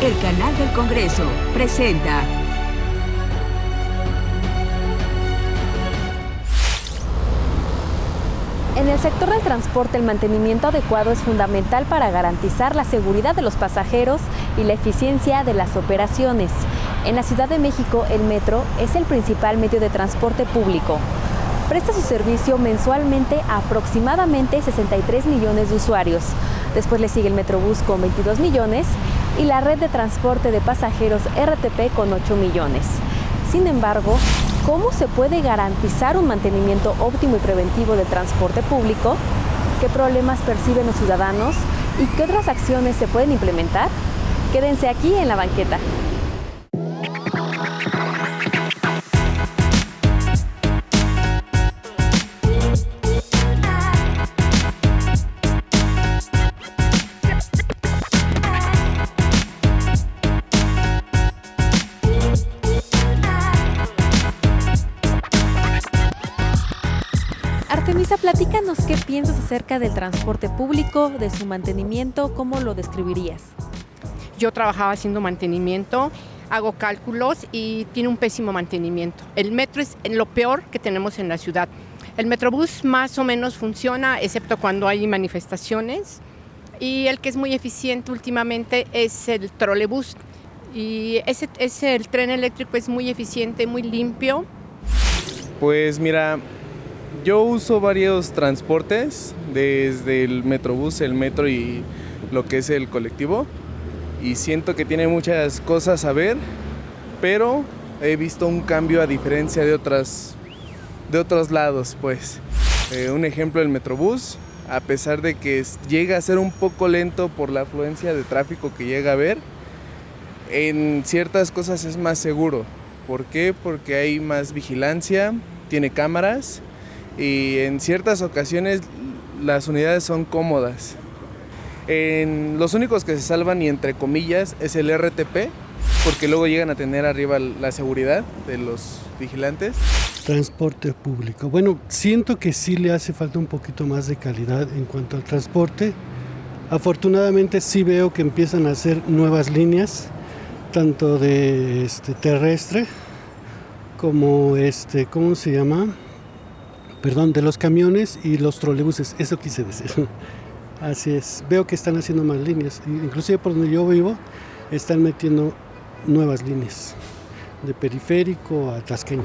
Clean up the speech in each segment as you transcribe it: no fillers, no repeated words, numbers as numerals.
El Canal del Congreso presenta En el sector del transporte, el mantenimiento adecuado es fundamental para garantizar la seguridad de los pasajeros y la eficiencia de las operaciones. En la Ciudad de México, el metro es el principal medio de transporte público. Presta su servicio mensualmente a aproximadamente 63 millones de usuarios. Después le sigue el Metrobús con 22 millones y la red de transporte de pasajeros RTP con 8 millones. Sin embargo, ¿cómo se puede garantizar un mantenimiento óptimo y preventivo del transporte público? ¿Qué problemas perciben los ciudadanos? ¿Y qué otras acciones se pueden implementar? Quédense aquí en La Banqueta. Artemisa, platícanos qué piensas acerca del transporte público, de su mantenimiento, ¿cómo lo describirías? Yo trabajaba haciendo mantenimiento, hago cálculos y tiene un pésimo mantenimiento. El metro es lo peor que tenemos en la ciudad. El Metrobús más o menos funciona, excepto cuando hay manifestaciones. Y el que es muy eficiente últimamente es el trolebús. Y el tren eléctrico es muy eficiente, muy limpio. Pues mira, yo uso varios transportes, desde el Metrobús, el metro y lo que es el colectivo. Y siento que tiene muchas cosas a ver, pero he visto un cambio a diferencia de otros lados, pues. Un ejemplo, el Metrobús, a pesar de que llega a ser un poco lento por la afluencia de tráfico que llega a haber, en ciertas cosas es más seguro. ¿Por qué? Porque hay más vigilancia, tiene cámaras y en ciertas ocasiones las unidades son cómodas. Los únicos que se salvan, y entre comillas, es el RTP, porque luego llegan a tener arriba la seguridad de los vigilantes. Transporte público. Bueno, siento que sí le hace falta un poquito más de calidad en cuanto al transporte. Afortunadamente sí veo que empiezan a hacer nuevas líneas, tanto de terrestre como ¿cómo se llama? De los camiones y los trolebuses, eso quise decir. Así es, veo que están haciendo más líneas, inclusive por donde yo vivo están metiendo nuevas líneas, de periférico a tasqueño.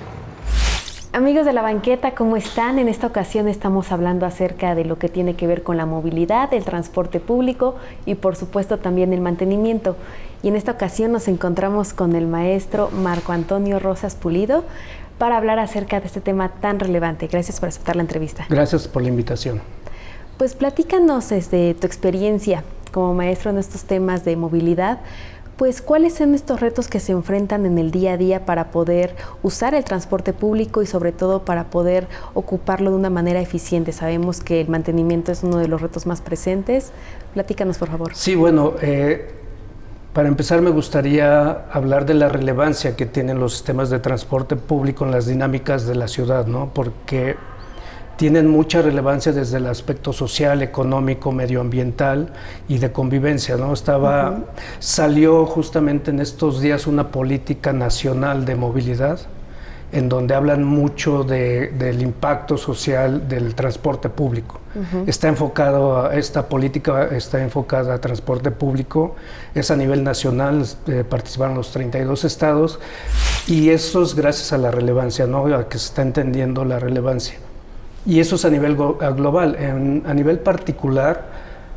Amigos de La Banqueta, ¿cómo están? En esta ocasión estamos hablando acerca de lo que tiene que ver con la movilidad, el transporte público y por supuesto también el mantenimiento. Y en esta ocasión nos encontramos con el maestro Marco Antonio Rosas Pulido para hablar acerca de este tema tan relevante. Gracias por aceptar la entrevista. Gracias por la invitación. Pues platícanos desde tu experiencia como maestro en estos temas de movilidad, pues ¿cuáles son estos retos que se enfrentan en el día a día para poder usar el transporte público y sobre todo para poder ocuparlo de una manera eficiente? Sabemos que el mantenimiento es uno de los retos más presentes. Platícanos, por favor. Sí, bueno, para empezar me gustaría hablar de la relevancia que tienen los sistemas de transporte público en las dinámicas de la ciudad, ¿no? Porque tienen mucha relevancia desde el aspecto social, económico, medioambiental y de convivencia, ¿no? Salió justamente en estos días una política nacional de movilidad, en donde hablan mucho del impacto social del transporte público. Esta política está enfocada a transporte público, es a nivel nacional, participaron los 32 estados, y eso es gracias a la relevancia, ¿no? A que se está entendiendo la relevancia. Y eso es a nivel global. A nivel particular,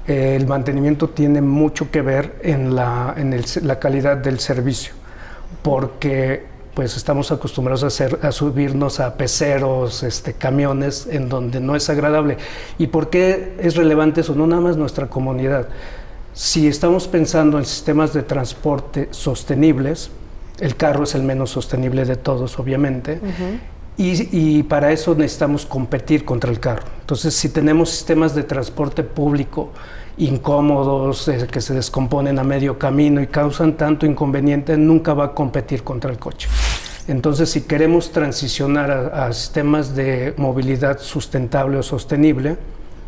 el mantenimiento tiene mucho que ver en la calidad del servicio, porque pues estamos acostumbrados a subirnos a peceros, camiones, en donde no es agradable. ¿Y por qué es relevante eso? No nada más nuestra comunidad. Si estamos pensando en sistemas de transporte sostenibles, el carro es el menos sostenible de todos, obviamente, y para eso necesitamos competir contra el carro. Entonces, si tenemos sistemas de transporte público incómodos, que se descomponen a medio camino y causan tanto inconveniente, nunca va a competir contra el coche. Entonces, si queremos transicionar a sistemas de movilidad sustentable o sostenible,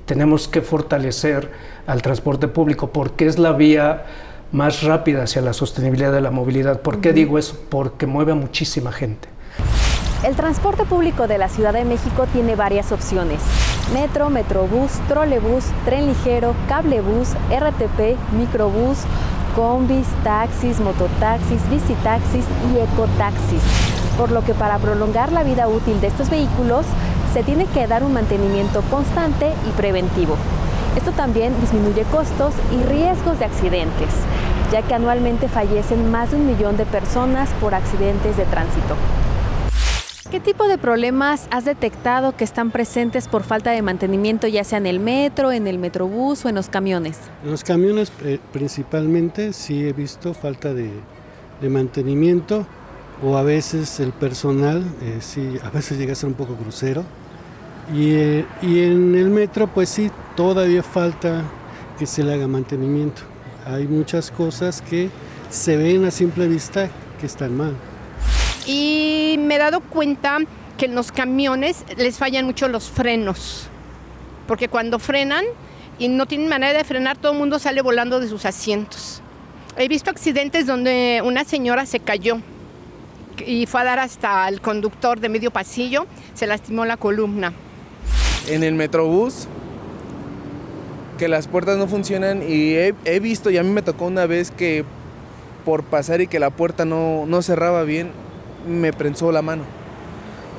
tenemos que fortalecer al transporte público, porque es la vía más rápida hacia la sostenibilidad de la movilidad. ¿Por qué digo eso? Porque mueve a muchísima gente. El transporte público de la Ciudad de México tiene varias opciones: metro, metrobús, trolebús, tren ligero, cablebús, RTP, microbús, combis, taxis, mototaxis, bicitaxis y ecotaxis. Por lo que para prolongar la vida útil de estos vehículos se tiene que dar un mantenimiento constante y preventivo. Esto también disminuye costos y riesgos de accidentes, ya que anualmente fallecen más de 1 millón de personas por accidentes de tránsito. ¿Qué tipo de problemas has detectado que están presentes por falta de mantenimiento, ya sea en el metro, en el metrobús o en los camiones? En los camiones principalmente sí he visto falta de mantenimiento, o a veces el personal sí, a veces llega a ser un poco grosero. Y en el metro pues sí, todavía falta que se le haga mantenimiento. Hay muchas cosas que se ven a simple vista que están mal. Y me he dado cuenta que en los camiones les fallan mucho los frenos, porque cuando frenan y no tienen manera de frenar, todo el mundo sale volando de sus asientos. He visto accidentes donde una señora se cayó y fue a dar hasta el conductor de medio pasillo, se lastimó la columna. En el Metrobús, que las puertas no funcionan, y he visto, y a mí me tocó una vez que por pasar y que la puerta no cerraba bien, me prensó la mano.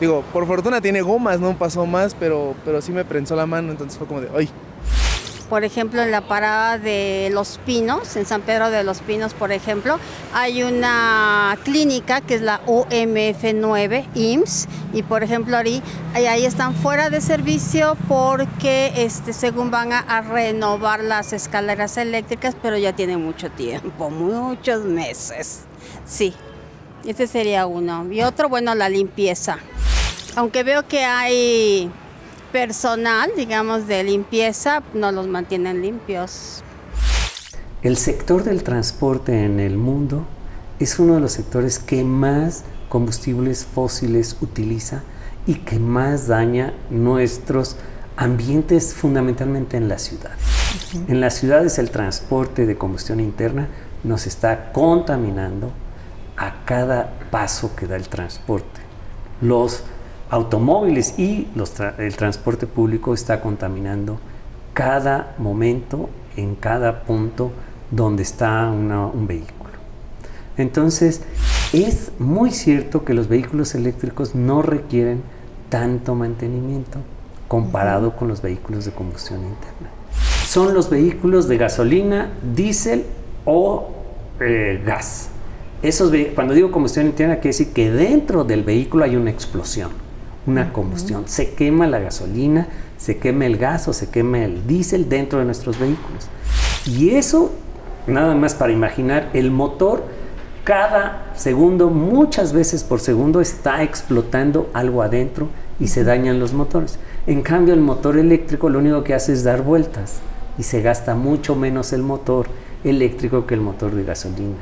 Digo, por fortuna tiene gomas, no pasó más, pero sí me prensó la mano, entonces fue como de ¡ay! Por ejemplo, en la parada de Los Pinos, en San Pedro de los Pinos, por ejemplo, hay una clínica que es la UMF9 IMSS, y por ejemplo ahí están fuera de servicio porque según van a renovar las escaleras eléctricas, pero ya tiene mucho tiempo, muchos meses. Sí, este sería uno. Y otro, bueno, la limpieza. Aunque veo que hay personal, digamos, de limpieza, no los mantienen limpios. El sector del transporte en el mundo es uno de los sectores que más combustibles fósiles utiliza y que más daña nuestros ambientes, fundamentalmente en las ciudades. En las ciudades el transporte de combustión interna nos está contaminando a cada paso que da el transporte. Los automóviles y el transporte público está contaminando cada momento, en cada punto donde está un vehículo. Entonces, es muy cierto que los vehículos eléctricos no requieren tanto mantenimiento comparado con los vehículos de combustión interna. Son los vehículos de gasolina, diésel o gas. Cuando digo combustión interna, quiere decir que dentro del vehículo hay una explosión, una combustión. Se quema la gasolina, se quema el gas o se quema el diésel dentro de nuestros vehículos. Y eso, nada más para imaginar, el motor cada segundo, muchas veces por segundo, está explotando algo adentro y se dañan los motores. En cambio, el motor eléctrico lo único que hace es dar vueltas y se gasta mucho menos el motor eléctrico que el motor de gasolina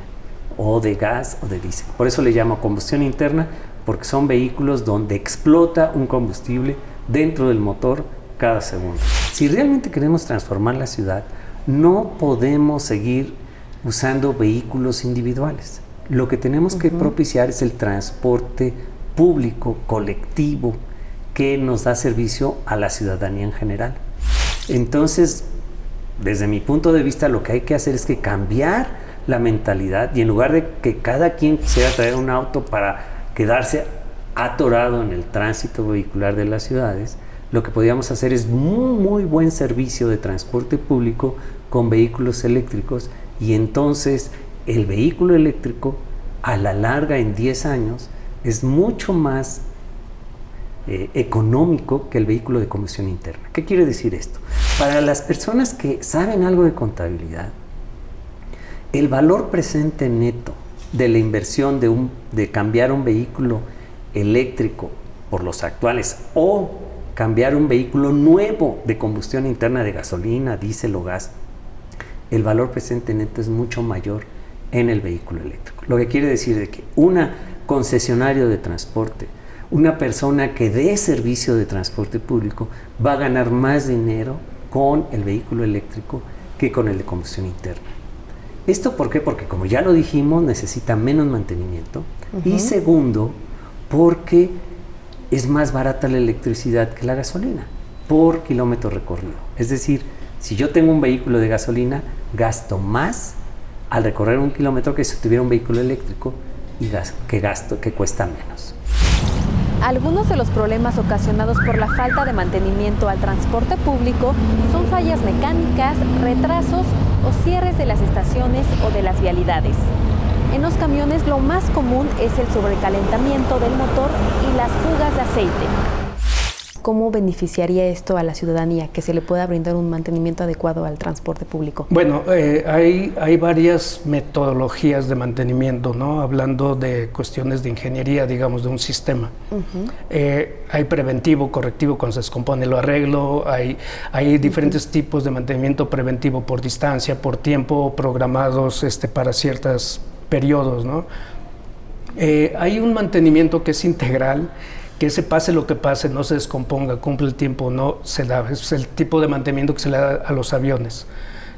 o de gas o de diésel. Por eso le llamo combustión interna, porque son vehículos donde explota un combustible dentro del motor cada segundo. Si realmente queremos transformar la ciudad, no podemos seguir usando vehículos individuales. Lo que tenemos que propiciar es el transporte público, colectivo, que nos da servicio a la ciudadanía en general. Entonces, desde mi punto de vista, lo que hay que hacer es que cambiar la mentalidad, y en lugar de que cada quien quisiera traer un auto para quedarse atorado en el tránsito vehicular de las ciudades, lo que podríamos hacer es muy buen servicio de transporte público con vehículos eléctricos, y entonces el vehículo eléctrico a la larga, en 10 años, es mucho más económico que el vehículo de combustión interna. ¿Qué quiere decir esto? Para las personas que saben algo de contabilidad, el valor presente neto de la inversión de cambiar un vehículo eléctrico por los actuales o cambiar un vehículo nuevo de combustión interna de gasolina, diésel o gas, el valor presente neto es mucho mayor en el vehículo eléctrico. Lo que quiere decir de que una concesionario de transporte, una persona que dé servicio de transporte público, va a ganar más dinero con el vehículo eléctrico que con el de combustión interna. ¿Esto por qué? Porque como ya lo dijimos, necesita menos mantenimiento. Y segundo, porque es más barata la electricidad que la gasolina por kilómetro recorrido. Es decir, si yo tengo un vehículo de gasolina, gasto más al recorrer 1 kilómetro que si tuviera un vehículo eléctrico y que cuesta menos. Algunos de los problemas ocasionados por la falta de mantenimiento al transporte público son fallas mecánicas, retrasos o cierres de las estaciones o de las vialidades. En los camiones lo más común es el sobrecalentamiento del motor y las fugas de aceite. ¿Cómo beneficiaría esto a la ciudadanía, que se le pueda brindar un mantenimiento adecuado al transporte público? Bueno, hay varias metodologías de mantenimiento, ¿no? Hablando de cuestiones de ingeniería, digamos, de un sistema. Hay preventivo, correctivo, cuando se descompone lo arreglo, hay diferentes tipos de mantenimiento preventivo por distancia, por tiempo, programados para ciertos periodos, ¿no? Hay un mantenimiento que es integral, que se pase lo que pase, no se descomponga, cumple el tiempo, no se da. Es el tipo de mantenimiento que se le da a los aviones.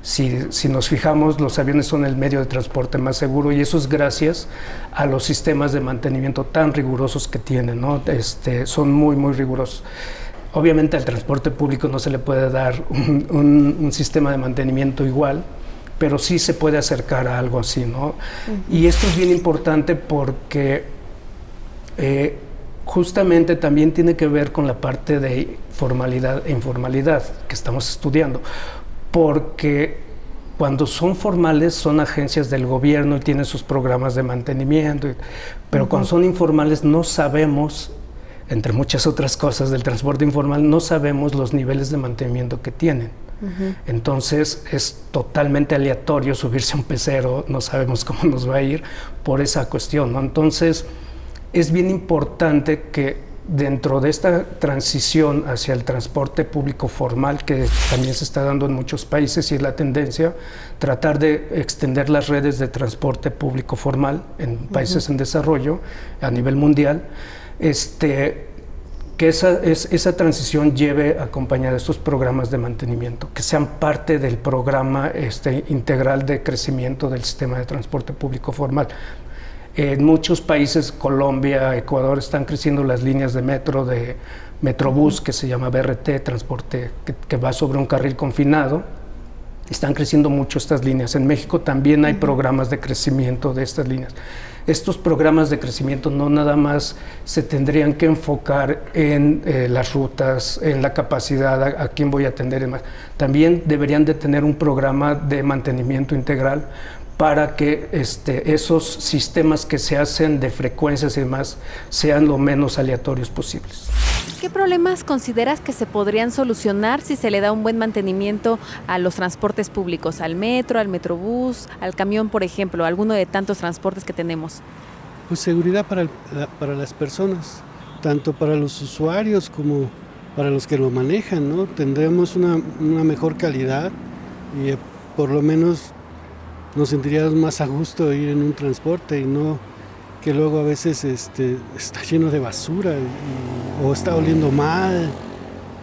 Si nos fijamos, los aviones son el medio de transporte más seguro y eso es gracias a los sistemas de mantenimiento tan rigurosos que tienen, ¿no? Son muy, muy rigurosos. Obviamente al transporte público no se le puede dar un sistema de mantenimiento igual, pero sí se puede acercar a algo así, ¿no? Y esto es bien importante porque justamente también tiene que ver con la parte de formalidad e informalidad que estamos estudiando, porque cuando son formales son agencias del gobierno y tienen sus programas de mantenimiento, pero cuando son informales no sabemos, entre muchas otras cosas del transporte informal, no sabemos los niveles de mantenimiento que tienen. Entonces es totalmente aleatorio subirse a un pecero, no sabemos cómo nos va a ir por esa cuestión, ¿no? Entonces es bien importante que dentro de esta transición hacia el transporte público formal, que también se está dando en muchos países y es la tendencia, tratar de extender las redes de transporte público formal en países en desarrollo a nivel mundial, que esa transición lleve acompañada estos programas de mantenimiento, que sean parte del programa integral de crecimiento del sistema de transporte público formal. En muchos países, Colombia, Ecuador, están creciendo las líneas de metro, de Metrobús, que se llama BRT, transporte que va sobre un carril confinado. Están creciendo mucho estas líneas. En México también hay programas de crecimiento de estas líneas. Estos programas de crecimiento no nada más se tendrían que enfocar en las rutas, en la capacidad, a quién voy a atender y demás. También deberían de tener un programa de mantenimiento integral para que esos sistemas que se hacen de frecuencias y demás sean lo menos aleatorios posibles. ¿Qué problemas consideras que se podrían solucionar si se le da un buen mantenimiento a los transportes públicos, al metro, al metrobús, al camión, por ejemplo, alguno de tantos transportes que tenemos? Pues seguridad para las personas, tanto para los usuarios como para los que lo manejan, ¿no? Tendremos una mejor calidad y por lo menos nos sentiríamos más a gusto ir en un transporte y no que luego a veces está lleno de basura o está oliendo mal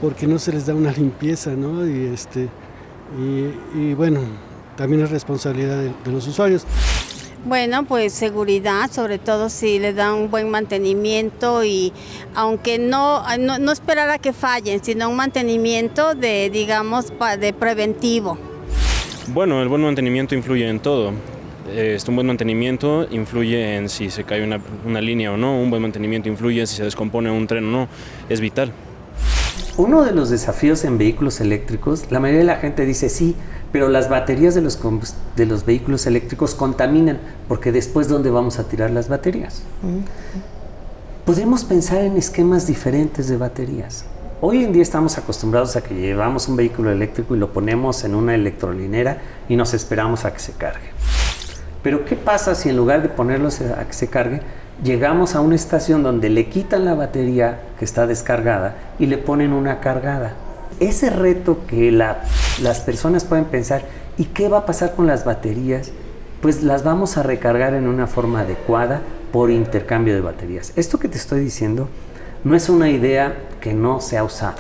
porque no se les da una limpieza, ¿no? Y bueno, también es responsabilidad de los usuarios. Bueno, pues seguridad, sobre todo si le dan un buen mantenimiento y aunque no esperar a que fallen, sino un mantenimiento de preventivo. Bueno, el buen mantenimiento influye en todo. Un buen mantenimiento influye en si se cae una línea o no, un buen mantenimiento influye en si se descompone un tren o no, es vital. Uno de los desafíos en vehículos eléctricos, la mayoría de la gente dice sí, pero las baterías de los vehículos eléctricos contaminan, porque después ¿dónde vamos a tirar las baterías? Podemos pensar en esquemas diferentes de baterías. Hoy en día estamos acostumbrados a que llevamos un vehículo eléctrico y lo ponemos en una electrolinera y nos esperamos a que se cargue. Pero ¿qué pasa si en lugar de ponerlo a que se cargue, llegamos a una estación donde le quitan la batería que está descargada y le ponen una cargada? Ese reto que las personas pueden pensar, ¿y qué va a pasar con las baterías? Pues las vamos a recargar en una forma adecuada por intercambio de baterías. Esto que te estoy diciendo no es una idea que no se ha usado.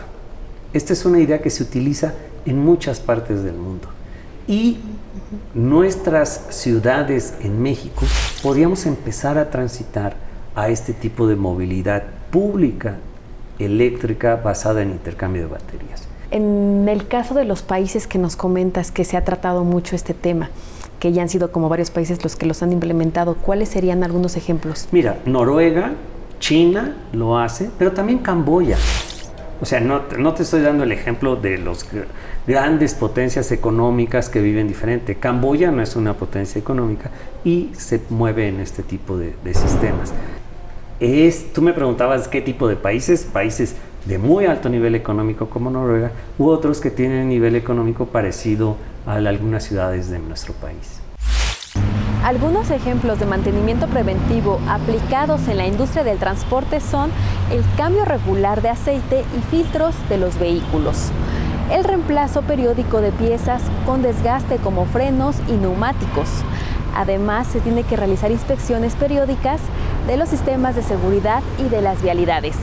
Esta es una idea que se utiliza en muchas partes del mundo. Y nuestras ciudades en México, podríamos empezar a transitar a este tipo de movilidad pública eléctrica basada en intercambio de baterías. En el caso de los países que nos comentas que se ha tratado mucho este tema, que ya han sido como varios países los que los han implementado, ¿cuáles serían algunos ejemplos? Mira, Noruega, China lo hace, pero también Camboya. O sea, no te estoy dando el ejemplo de las grandes potencias económicas que viven diferente. Camboya no es una potencia económica y se mueve en este tipo de sistemas. Tú me preguntabas qué tipo de países de muy alto nivel económico como Noruega, u otros que tienen nivel económico parecido a algunas ciudades de nuestro país. Algunos ejemplos de mantenimiento preventivo aplicados en la industria del transporte son el cambio regular de aceite y filtros de los vehículos, el reemplazo periódico de piezas con desgaste como frenos y neumáticos. Además, se tiene que realizar inspecciones periódicas de los sistemas de seguridad y de las vialidades.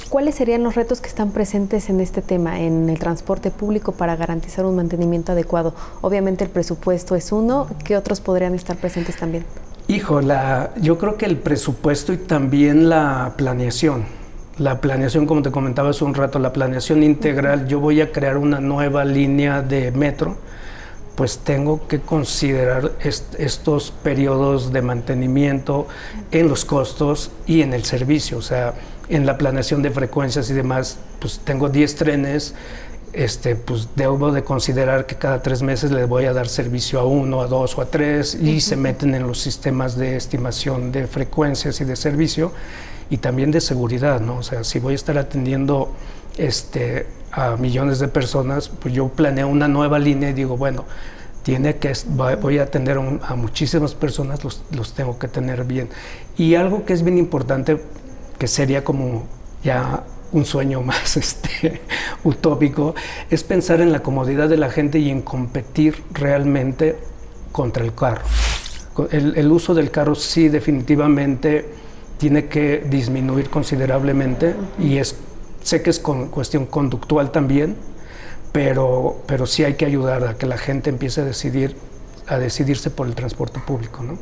¿Cuáles serían los retos que están presentes en este tema, en el transporte público, para garantizar un mantenimiento adecuado? Obviamente el presupuesto es uno, ¿qué otros podrían estar presentes también? Yo creo que el presupuesto y también la planeación. La planeación, como te comentaba hace un rato, la planeación integral. Yo voy a crear una nueva línea de metro, pues tengo que considerar estos periodos de mantenimiento en los costos y en el servicio. O sea, en la planeación de frecuencias y demás, pues tengo 10 trenes, pues debo de considerar que cada 3 meses le voy a dar servicio a 1, a 2 o a 3 y se meten en los sistemas de estimación de frecuencias y de servicio y también de seguridad, ¿no? O sea, si voy a estar atendiendo a millones de personas, pues yo planeo una nueva línea y digo, bueno, voy a atender a muchísimas personas, los tengo que tener bien. Y algo que es bien importante, que sería como ya un sueño más utópico, es pensar en la comodidad de la gente y en competir realmente contra el carro. El uso del carro sí definitivamente tiene que disminuir considerablemente y sé que es cuestión conductual también, pero sí hay que ayudar a que la gente empiece a decidirse por el transporte público, ¿no?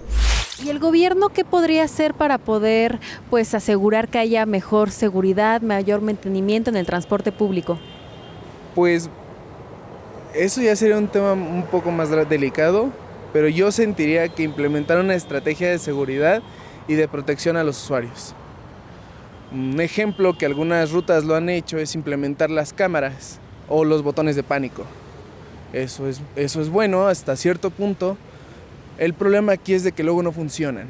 ¿Y el gobierno qué podría hacer para poder, pues, asegurar que haya mejor seguridad, mayor mantenimiento en el transporte público? Pues eso ya sería un tema un poco más delicado, pero yo sentiría que implementar una estrategia de seguridad y de protección a los usuarios. Un ejemplo que algunas rutas lo han hecho es implementar las cámaras o los botones de pánico. Eso es bueno hasta cierto punto. El problema aquí es de que luego no funcionan.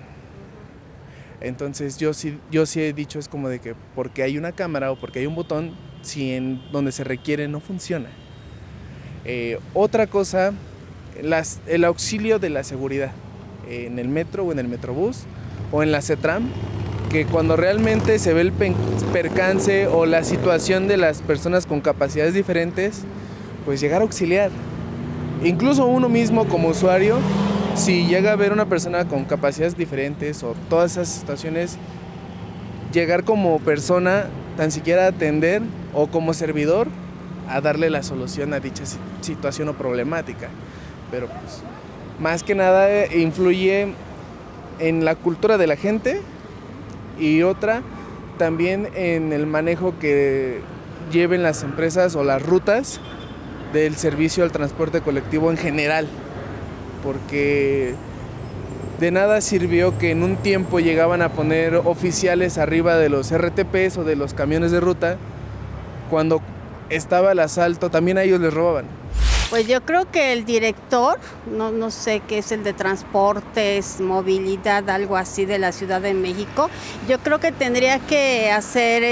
Entonces yo sí he dicho, es como de que porque hay una cámara o porque hay un botón, si en donde se requiere no funciona. Otra cosa, el auxilio de la seguridad en el metro o en el metrobús o en la CETRAM, que cuando realmente se ve el percance o la situación de las personas con capacidades diferentes, pues llegar a auxiliar. Incluso uno mismo como usuario, si llega a ver una persona con capacidades diferentes o todas esas situaciones, llegar como persona, tan siquiera a atender o como servidor, a darle la solución a dicha situación o problemática. Pero pues, más que nada influye en la cultura de la gente y otra también en el manejo que lleven las empresas o las rutas del servicio al transporte colectivo en general, porque de nada sirvió que en un tiempo llegaban a poner oficiales arriba de los RTPs o de los camiones de ruta, cuando estaba el asalto también a ellos les robaban. Pues yo creo que el director, no sé qué es el de transportes, movilidad, algo así de la Ciudad de México, yo creo que tendría que hacer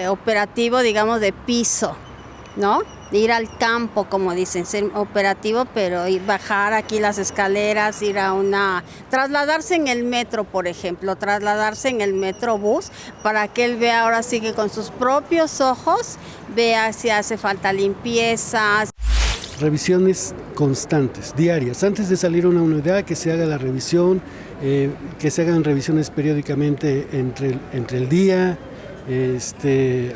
operativo, digamos, de piso, ¿no? Ir al campo, como dicen, ser operativo, pero bajar aquí las escaleras, trasladarse en el metro, por ejemplo, trasladarse en el metrobús, para que él vea ahora sí que con sus propios ojos, vea si hace falta limpieza. Revisiones constantes, diarias. Antes de salir a una unidad, que se haga la revisión, que se hagan revisiones periódicamente entre el día,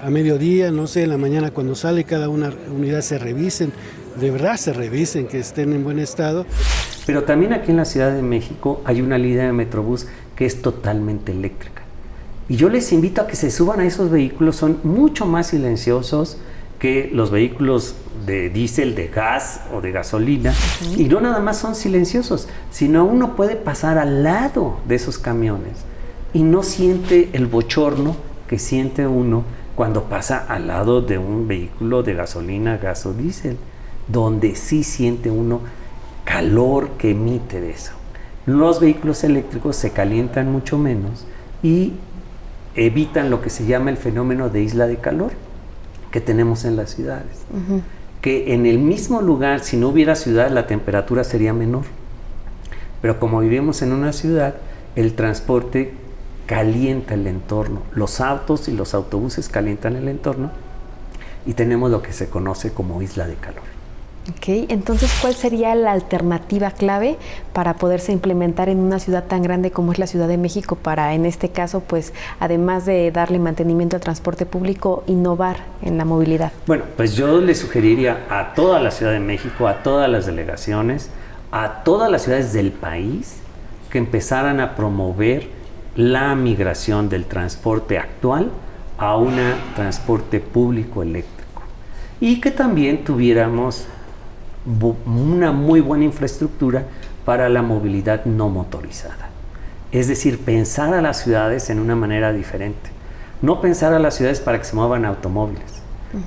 a mediodía, no sé, en la mañana cuando sale cada una unidad se revisen. de verdad se revisen, que estén en buen estado. Pero también aquí en la Ciudad de México hay una línea de Metrobús que es totalmente eléctrica. Y yo les invito a que se suban a esos vehículos, son mucho más silenciosos que los vehículos de diésel, de gas o de gasolina. Y no nada más son silenciosos, sino uno puede pasar al lado de esos camiones y no siente el bochorno que siente uno cuando pasa al lado de un vehículo de gasolina, gas o diésel, donde sí siente uno calor que emite de eso. Los vehículos eléctricos se calientan mucho menos y evitan lo que se llama el fenómeno de isla de calor que tenemos en las ciudades. Que en el mismo lugar, si no hubiera ciudad, la temperatura sería menor. Pero como vivimos en una ciudad, el transporte calienta el entorno. Los autos y los autobuses calientan el entorno y tenemos lo que se conoce como isla de calor. Ok, entonces, ¿cuál sería la alternativa clave para poderse implementar en una ciudad tan grande como es la Ciudad de México para, en este caso, pues, además de darle mantenimiento al transporte público, innovar en la movilidad? Bueno, pues yo le sugeriría a toda la Ciudad de México, a todas las delegaciones, a todas las ciudades del país, que empezaran a promover la migración del transporte actual a un transporte público eléctrico. Y que también tuviéramos una muy buena infraestructura para la movilidad no motorizada. Es decir, pensar a las ciudades en una manera diferente. No pensar a las ciudades para que se muevan automóviles,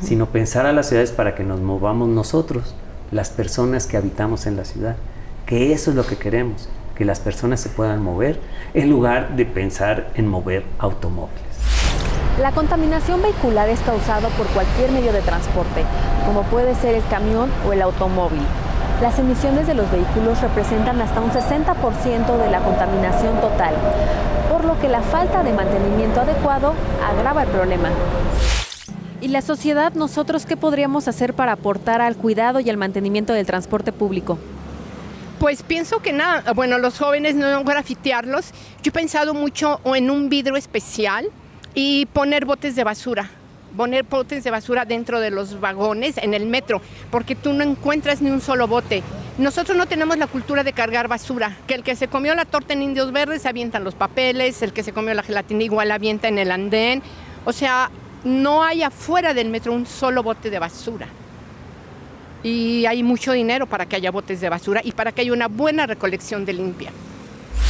sino pensar a las ciudades para que nos movamos nosotros, las personas que habitamos en la ciudad. Que eso es lo que queremos, que las personas se puedan mover en lugar de pensar en mover automóviles. La contaminación vehicular es causada por cualquier medio de transporte, como puede ser el camión o el automóvil. Las emisiones de los vehículos representan hasta un 60% de la contaminación total, por lo que la falta de mantenimiento adecuado agrava el problema. ¿Y la sociedad, nosotros qué podríamos hacer para aportar al cuidado y al mantenimiento del transporte público? Pues pienso que nada, bueno, los jóvenes no grafitearlos. Yo he pensado mucho en un vidrio especial y poner botes de basura dentro de los vagones en el metro, porque tú no encuentras ni un solo bote. Nosotros no tenemos la cultura de cargar basura, que el que se comió la torta en Indios Verdes avientan los papeles, el que se comió la gelatina igual avienta en el andén. O sea, no hay afuera del metro un solo bote de basura. Y hay mucho dinero para que haya botes de basura y para que haya una buena recolección de limpia.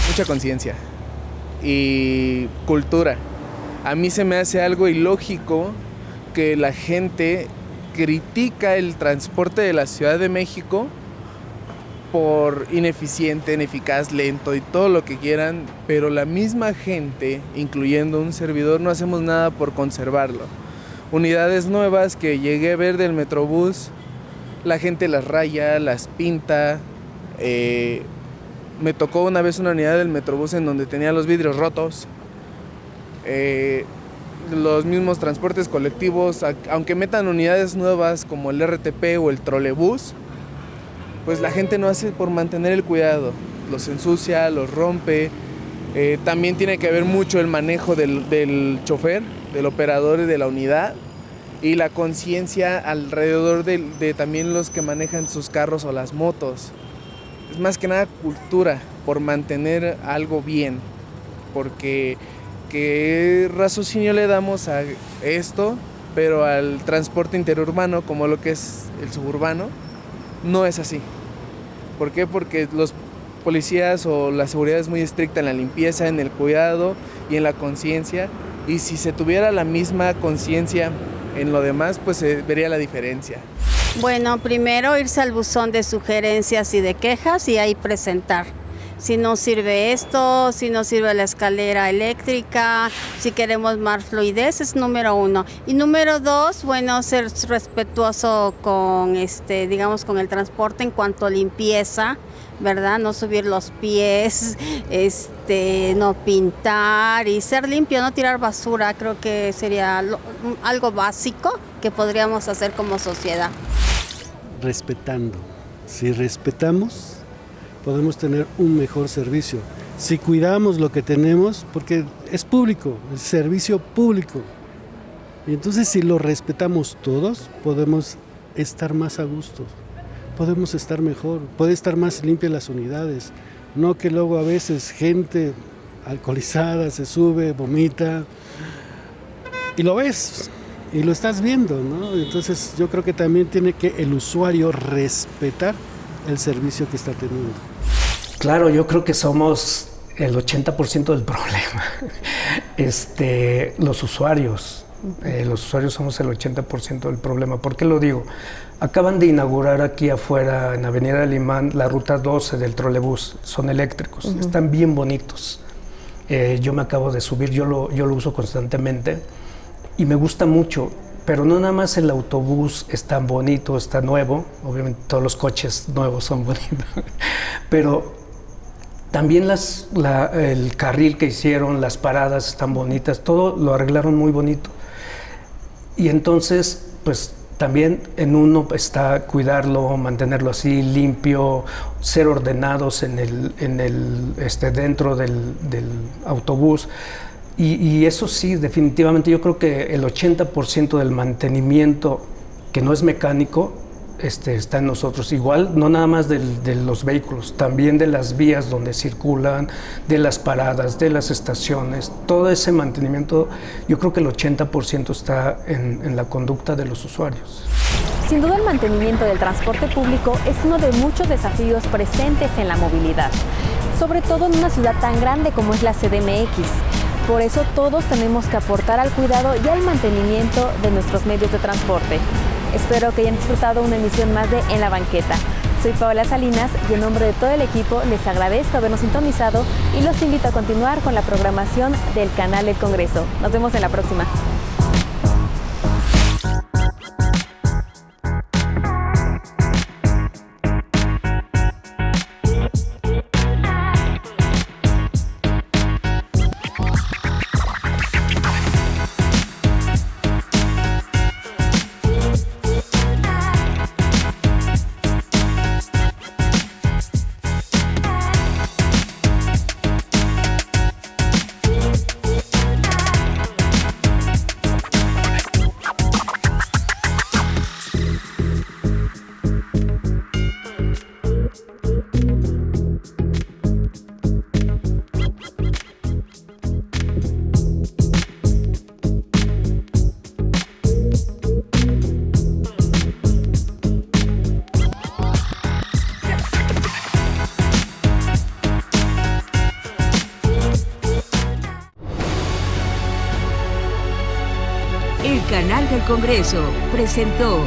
Mucha conciencia y cultura. A mí se me hace algo ilógico que la gente critica el transporte de la Ciudad de México por ineficiente, ineficaz, lento y todo lo que quieran, pero la misma gente, incluyendo un servidor, no hacemos nada por conservarlo. Unidades nuevas que llegué a ver del Metrobús, la gente las raya, las pinta. Me tocó una vez una unidad del Metrobús en donde tenía los vidrios rotos. Los mismos transportes colectivos, aunque metan unidades nuevas como el RTP o el trolebús, pues la gente no hace por mantener el cuidado, los ensucia, los rompe. También tiene que ver mucho el manejo del chofer, del operador y de la unidad, y la conciencia alrededor de también los que manejan sus carros o las motos. Es más que nada cultura, por mantener algo bien, porque ¿qué raciocinio le damos a esto? Pero al transporte interurbano, como lo que es el suburbano, no es así. ¿Por qué? Porque los policías o la seguridad es muy estricta en la limpieza, en el cuidado y en la conciencia. Y si se tuviera la misma conciencia en lo demás, pues se vería la diferencia. Bueno, primero irse al buzón de sugerencias y de quejas y ahí presentar. Si no sirve esto, si no sirve la escalera eléctrica, si queremos más fluidez, es número 1. Y número 2, bueno, ser respetuoso con, digamos, con el transporte en cuanto a limpieza, ¿verdad? No subir los pies, no pintar y ser limpio, no tirar basura. Creo que sería algo básico que podríamos hacer como sociedad. Respetando. Si respetamos, podemos tener un mejor servicio. Si cuidamos lo que tenemos, porque es público, es servicio público. Y entonces si lo respetamos todos, podemos estar más a gusto. podemos estar mejor, puede estar más limpias las unidades, no que luego a veces gente alcoholizada se sube, vomita, y lo ves, y lo estás viendo, ¿no? Entonces yo creo que también tiene que el usuario respetar el servicio que está teniendo. Claro, yo creo que somos el 80% del problema. Los usuarios somos el 80% del problema. ¿Por qué lo digo? Acaban de inaugurar aquí afuera, en Avenida Alemán, la ruta 12 del trolebús. Son eléctricos, están bien bonitos. Yo me acabo de subir, yo lo uso constantemente y me gusta mucho. Pero no nada más el autobús es tan bonito, está nuevo. Obviamente todos los coches nuevos son bonitos. Pero también el carril que hicieron, las paradas están bonitas, todo lo arreglaron muy bonito. Y entonces, pues también en uno está cuidarlo, mantenerlo así limpio, ser ordenados dentro del autobús. Y eso sí, definitivamente yo creo que el 80% del mantenimiento que no es mecánico está en nosotros. Igual, no nada más de los vehículos, también de las vías donde circulan, de las paradas, de las estaciones. Todo ese mantenimiento, yo creo que el 80% está en la conducta de los usuarios. Sin duda, el mantenimiento del transporte público es uno de muchos desafíos presentes en la movilidad, sobre todo en una ciudad tan grande como es la CDMX. Por eso todos tenemos que aportar al cuidado y al mantenimiento de nuestros medios de transporte. Espero que hayan disfrutado una emisión más de En la Banqueta. Soy Paola Salinas y en nombre de todo el equipo les agradezco habernos sintonizado y los invito a continuar con la programación del canal del Congreso. Nos vemos en la próxima. El canal del Congreso presentó